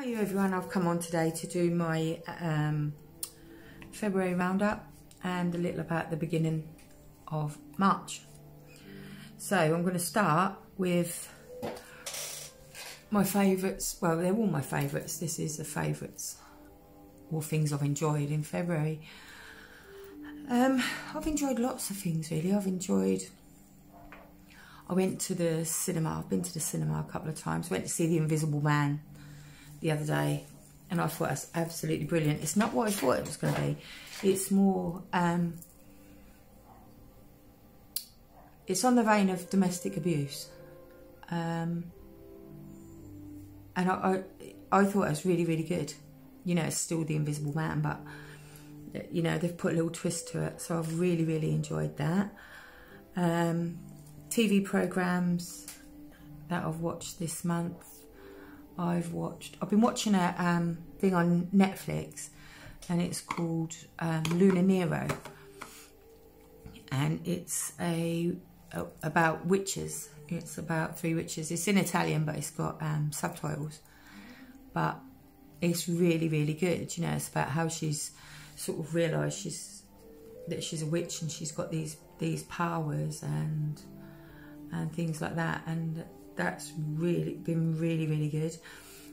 Hi everyone, I've come on today to do my February roundup and a little about the beginning of March. So I'm going to start with my favourites. Well, they're all my favourites. This is the favourites or things I've enjoyed in February. I've enjoyed lots of things really. I went to the cinema. I've been to the cinema a couple of times. Went to see The Invisible Man the other day, and I thought it was absolutely brilliant. It's not what I thought it was going to be. It's more, it's on the vein of domestic abuse, and I thought it was really, really good. You know, it's still The Invisible Man, but you know, they've put a little twist to it, so I've really, really enjoyed that. TV programs that I've watched this month. I've been watching a thing on Netflix, and it's called Luna Nero, and it's about witches. It's about 3 witches. It's in Italian, but it's got subtitles. But it's really, really good. You know, it's about how she's sort of realised that she's a witch, and she's got these powers and things like that, and that's really been really good.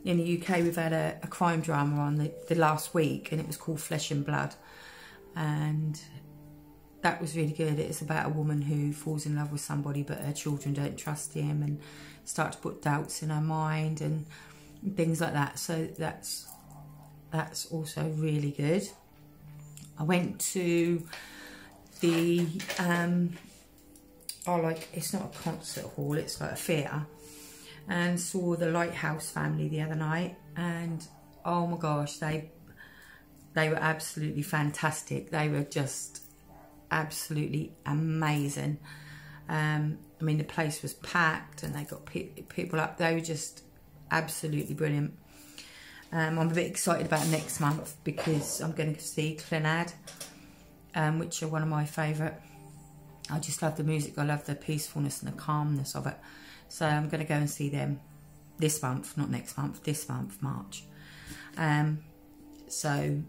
In the UK, we've had a crime drama on the last week, and it was called Flesh and Blood, and that was really good. It's about a woman who falls in love with somebody, but her children don't trust him and start to put doubts in her mind and things like that. So that's also really good. I went to the it's not a concert hall, it's like a theatre, and saw the Lighthouse Family the other night, and oh my gosh, they were absolutely fantastic. They were just absolutely amazing. I mean, the place was packed, and they got people up. They were just absolutely brilliant. I'm a bit excited about next month because I'm going to see Clannad, which are one of my favourite. I just love the music. I love the peacefulness and the calmness of it. So I'm going to go and see them this month, not next month, this month, March. So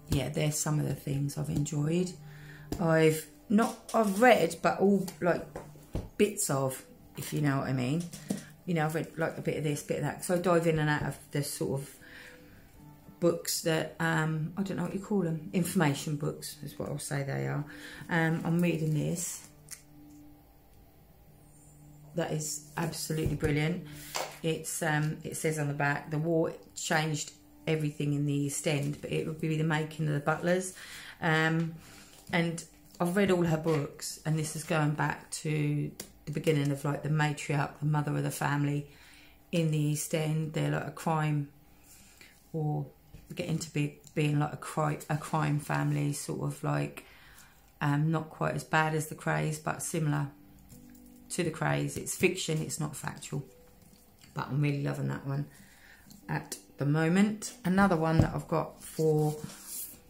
yeah, there's some of the things I've enjoyed. I've read, but all like bits of, if you know what I mean. You know, I've read like a bit of this, bit of that. So I dive in and out of the sort of books that, I don't know what you call them, information books is what I'll say they are. I'm reading this. That is absolutely brilliant. It says on the back, the war changed everything in the East End, but it would be the making of the Butlers. And I've read all her books, and this is going back to the beginning of like the matriarch, the mother of the family in the East End. They're like a crime, or getting to being like a crime family, sort of like not quite as bad as the Krays, but similar to the Krays. It's fiction, it's not factual, but I'm really loving that one at the moment. Another one that I've got for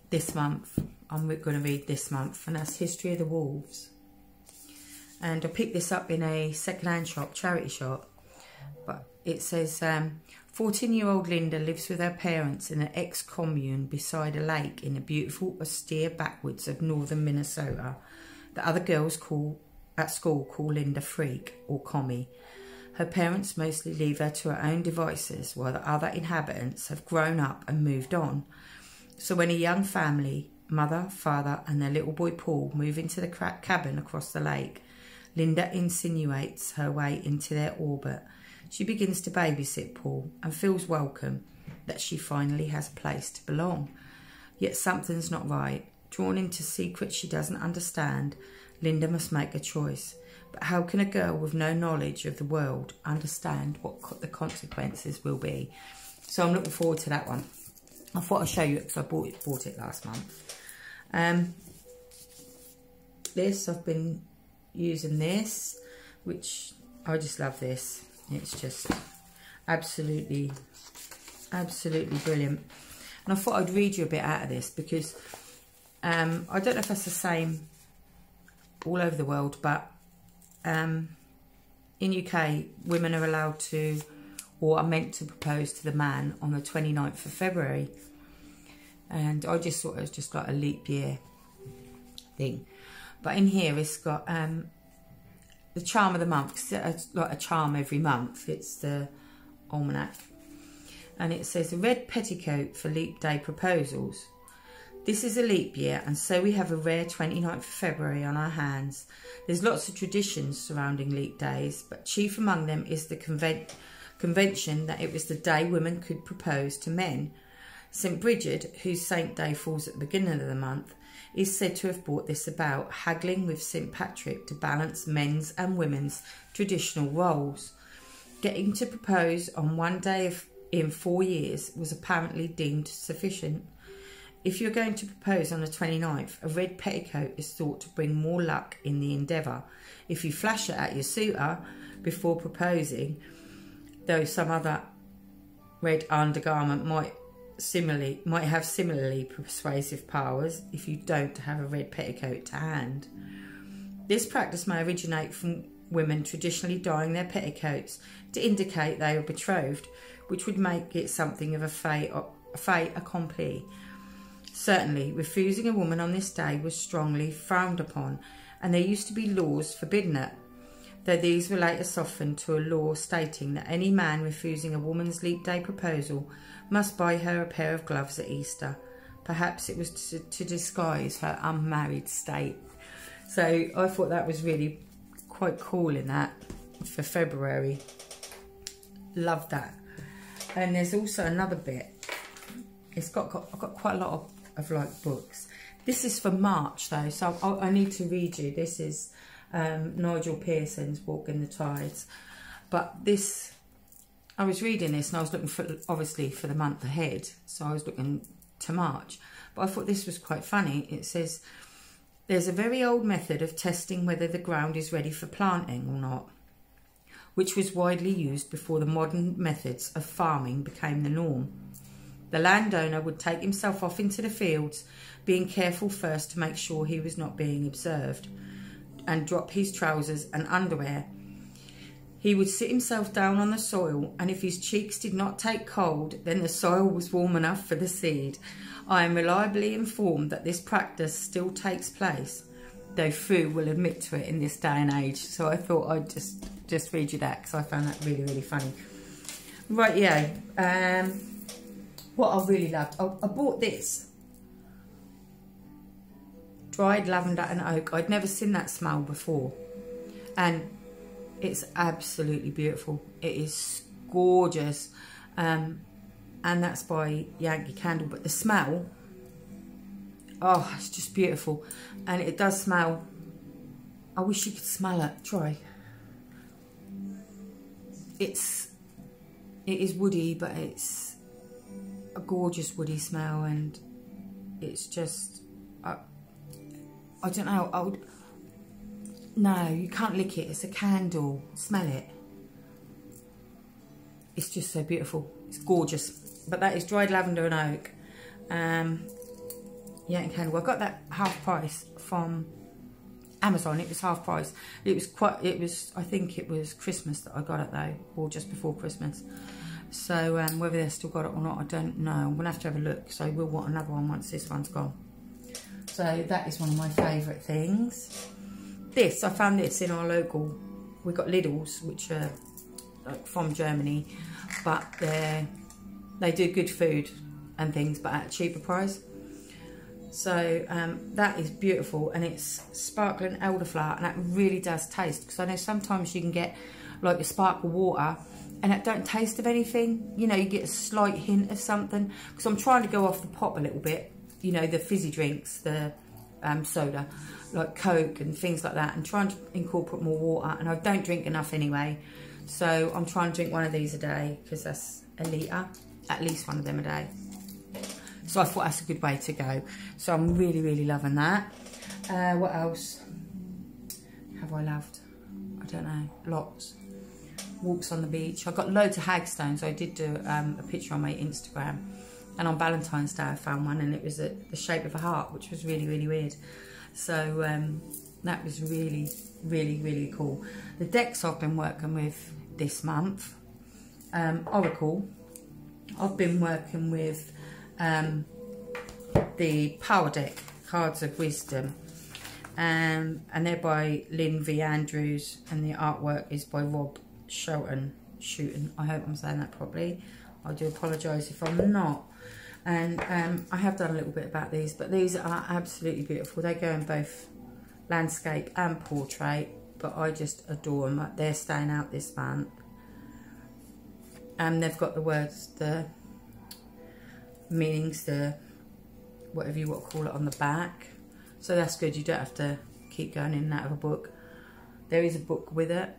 this month, I'm going to read this month, and that's History of the Wolves. And I picked this up in a second-hand shop, charity shop, but it says 14-year-old Linda lives with her parents in an ex-commune beside a lake in the beautiful, austere backwoods of northern Minnesota. The other girls at school call Linda Freak or Commie. Her parents mostly leave her to her own devices, while the other inhabitants have grown up and moved on. So when a young family, mother, father and their little boy Paul, move into the cabin across the lake, Linda insinuates her way into their orbit. She begins to babysit Paul and feels welcome that she finally has a place to belong. Yet something's not right. Drawn into secrets she doesn't understand, Linda must make a choice. But how can a girl with no knowledge of the world understand what the consequences will be? So I'm looking forward to that one. I thought I'd show you it because I bought it last month. I've been using this, which I just love this. It's just absolutely brilliant. And I thought I'd read you a bit out of this because I don't know if that's the same all over the world, but in UK, women are allowed to or are meant to propose to the man on the 29th of February. And I just thought it was just like a leap year thing. But in here it's got the charm of the month. It's like a charm every month. It's the almanac. And it says a red petticoat for leap day proposals. This is a leap year, and so we have a rare 29th of February on our hands. There's lots of traditions surrounding leap days, but chief among them is the convention that it was the day women could propose to men. St. Bridget, whose saint day falls at the beginning of the month, is said to have brought this about, haggling with St. Patrick to balance men's and women's traditional roles. Getting to propose on one day in 4 years was apparently deemed sufficient. If you're going to propose on the 29th, a red petticoat is thought to bring more luck in the endeavour. If you flash it at your suitor before proposing, though some other red undergarment might have similarly persuasive powers if you don't have a red petticoat to hand. This practice may originate from women traditionally dyeing their petticoats to indicate they were betrothed, which would make it something of a fait accompli. Certainly, refusing a woman on this day was strongly frowned upon, and there used to be laws forbidding it, though these were later softened to a law stating that any man refusing a woman's leap day proposal must buy her a pair of gloves at Easter. Perhaps it was to disguise her unmarried state. So I thought that was really quite cool in that for February. Love that. And there's also another bit. I've got quite a lot of like books. This is for March though, so I need to read you. This is Nigel Pearson's Walking the Tides. But this, I was reading this and I was looking for, obviously, for the month ahead. So I was looking to March. But I thought this was quite funny. It says, there's a very old method of testing whether the ground is ready for planting or not, which was widely used before the modern methods of farming became the norm. The landowner would take himself off into the fields, being careful first to make sure he was not being observed, and drop his trousers and underwear. He would sit himself down on the soil, and if his cheeks did not take cold, then the soil was warm enough for the seed. I am reliably informed that this practice still takes place, though few will admit to it in this day and age. So I thought I'd just read you that, because I found that really, really funny. Right, yeah. What I really loved, I bought this. Dried lavender and oak. I'd never seen that smell before. And it's absolutely beautiful. It is gorgeous. And that's by Yankee Candle. But the smell, oh, it's just beautiful. And it does smell, I wish you could smell it. Try. It is woody, but it's a gorgeous woody smell, and it's just, I don't know, no, you can't lick it, it's a candle, smell it. It's just so beautiful, it's gorgeous. But that is dried lavender and oak. Yankee Candle. I got that half price from Amazon. It was half price. It was I think it was Christmas that I got it though, or just before Christmas. So whether they've still got it or not, I don't know. I'm going to have a look. So we'll want another one once this one's gone. So that is one of my favourite things. This, I found this in our local. We've got Lidl's, which are like from Germany. But they do good food and things, but at a cheaper price. So that is beautiful. And it's sparkling elderflower. And that really does taste. Because I know sometimes you can get like a sparkle water and it don't taste of anything. You know, you get a slight hint of something. Because I'm trying to go off the pop a little bit. You know, the fizzy drinks, the soda, like Coke and things like that. And trying to incorporate more water. And I don't drink enough anyway. So I'm trying to drink one of these a day. Because that's a litre. At least one of them a day. So I thought that's a good way to go. So I'm really, really loving that. What else have I loved? I don't know. Lots. Walks on the beach. I got loads of hagstones. I did do a picture on my Instagram, and on Valentine's Day I found one, and it was the shape of a heart, which was really, really weird. So that was really, really, really cool. The decks I've been working with this month, Oracle. I've been working with the Power Deck Cards of Wisdom, and they're by Lynn V. Andrews, and the artwork is by Rob Shelton. I hope I'm saying that properly. I do apologise if I'm not. And I have done a little bit about these, but these are absolutely beautiful. They go in both landscape and portrait, but I just adore them. They're staying out this month. And they've got the words, the meanings, the whatever you want to call it, on the back. So that's good. You don't have to keep going in and out of a book. There is a book with it,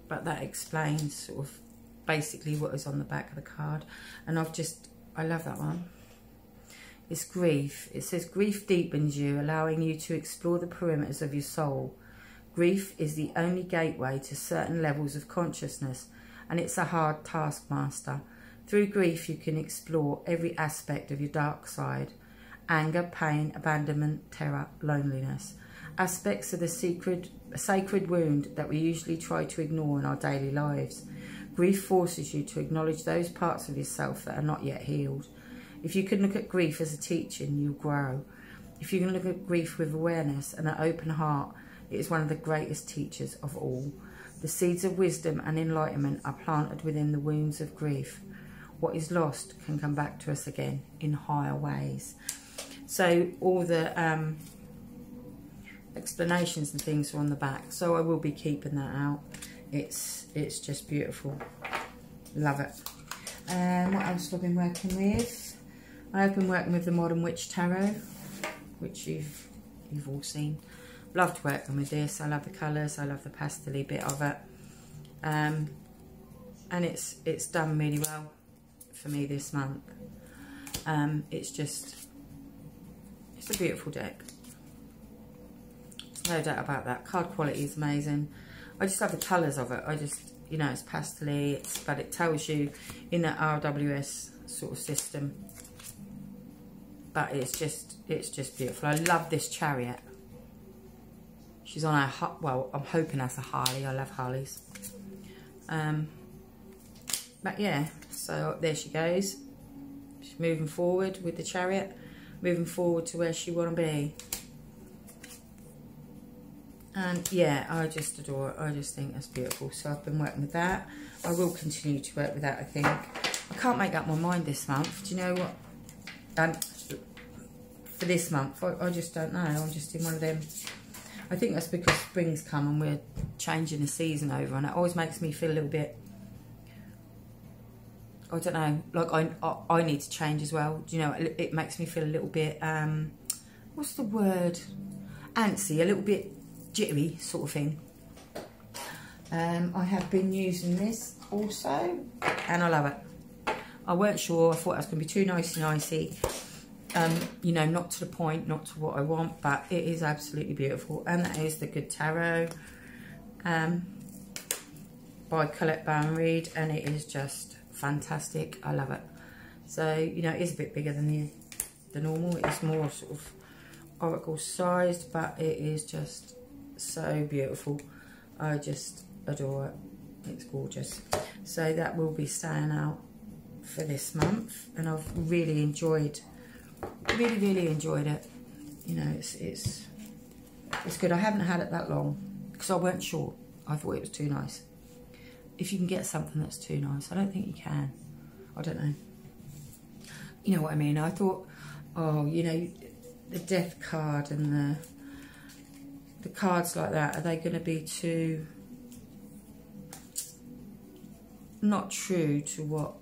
but that explains sort of basically what is on the back of the card. And I love that one. It's grief. It says, grief deepens you, allowing you to explore the perimeters of your soul. Grief is the only gateway to certain levels of consciousness, and it's a hard taskmaster. Through grief, you can explore every aspect of your dark side. Anger, pain, abandonment, terror, loneliness. Aspects of the sacred wound that we usually try to ignore in our daily lives. Grief forces you to acknowledge those parts of yourself that are not yet healed. If you can look at grief as a teacher, you'll grow. If you can look at grief with awareness and an open heart, it is one of the greatest teachers of all. The seeds of wisdom and enlightenment are planted within the wounds of grief. What is lost can come back to us again in higher ways. So all the explanations and things are on the back. So I will be keeping that out. It's just beautiful. Love it. What else have I been working with? I've been working with the Modern Witch Tarot, which you've all seen. Loved working with this. I love the colours. I love the pastel-y bit of it. And it's done really well for me this month. It's a beautiful deck. There's no doubt about that. Card quality is amazing. I just love the colours of it. You know, it's pastel-y, but it tells you in that RWS sort of system. But it's just beautiful. I love this chariot. She's on a, well, I'm hoping that's a Harley. I love Harleys. But yeah, so there she goes. She's moving forward with the chariot, moving forward to where she want to be. And yeah, I just adore it. I just think that's beautiful. So I've been working with that. I will continue to work with that, I think. I can't make up my mind this month. Do you know what? For this month, I just don't know. I'm just in one of them. I think that's because spring's come and we're changing the season over, and it always makes me feel a little bit, I don't know, like I need to change as well. Do you know, it makes me feel a little bit, what's the word? Antsy, a little bit jittery sort of thing. I have been using this also, and I love it. I weren't sure. I thought it was going to be too nicey. You know, not to the point, not to what I want, but it is absolutely beautiful. And that is the Good Tarot by Colette Baron-Reid, and it is just fantastic. I love it. So, you know, it is a bit bigger than the normal. It is more sort of oracle sized, but it is just so beautiful. I just adore it. It's gorgeous. So that will be staying out for this month, and I've really enjoyed really enjoyed it. You know, it's good. I haven't had it that long because I weren't sure. I thought it was too nice. If you can get something that's too nice, I don't think you can. I don't know. You know what I mean? I thought, oh, you know, the death card and the cards like that, are they going to be too not true to what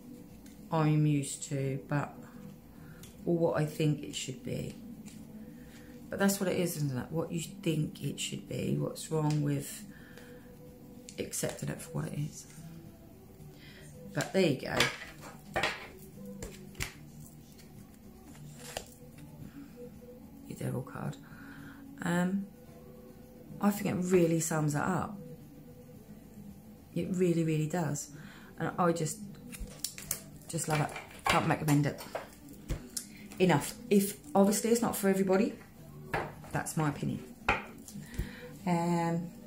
I'm used to, but or what I think it should be? But that's what it is, isn't it? What you think it should be. What's wrong with accepting it for what it is? But there you go. Your Devil card. I think it really sums it up. It really does. And I just love it. Can't recommend it enough. If obviously it's not for everybody, that's my opinion.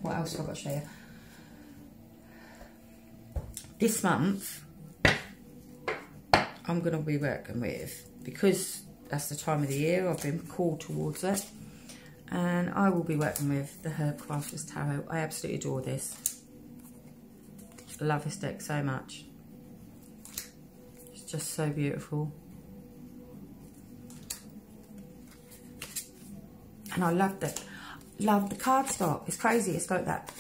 What else have I got to show you? This month I'm going to be working with, because that's the time of the year, I've been called towards it. And I will be working with the Herb Crafters Tarot. I absolutely adore this. I love this deck so much. It's just so beautiful. And I love the cardstock. It's crazy. It's got that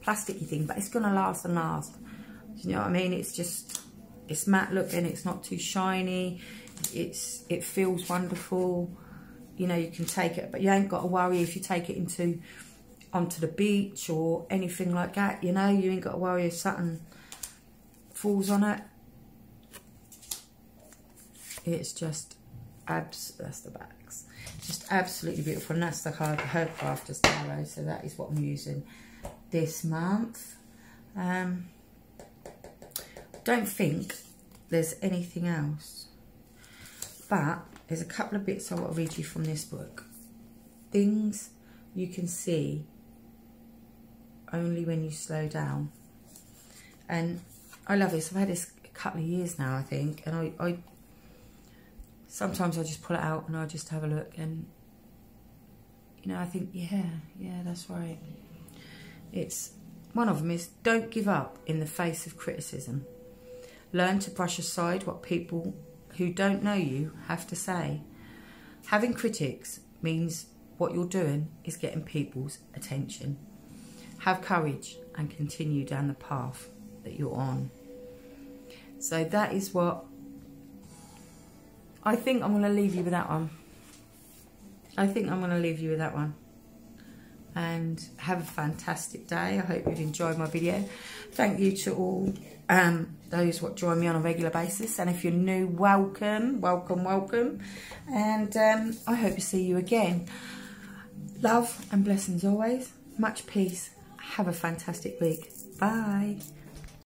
plasticky thing, but it's going to last and last. Do you know what I mean? It's just, it's matte looking. It's not too shiny. It feels wonderful. You know, you can take it, but you ain't got to worry if you take it onto the beach or anything like that. You know, you ain't got to worry if something falls on it. It's just that's the backs. Just absolutely beautiful, and that's the card, the Herb Crafters Tarot. So that is what I'm using this month. Don't think there's anything else, but there's a couple of bits I want to read you from this book. Things you can see only when you slow down. And I love this. I've had this a couple of years now, I think, and I sometimes I just pull it out and I just have a look, and you know, I think, yeah, that's right. It's one of them is, don't give up in the face of criticism. Learn to brush aside what people who don't know you have to say. Having critics means what you're doing is getting people's attention. Have courage and continue down the path that you're on. So that is what I think I'm going to leave you with. That one. I think I'm going to leave you with that one. And have a fantastic day. I hope you've enjoyed my video. Thank you to all those what join me on a regular basis. And if you're new, welcome, welcome, welcome. And I hope to see you again. Love and blessings always. Much peace. Have a fantastic week. Bye.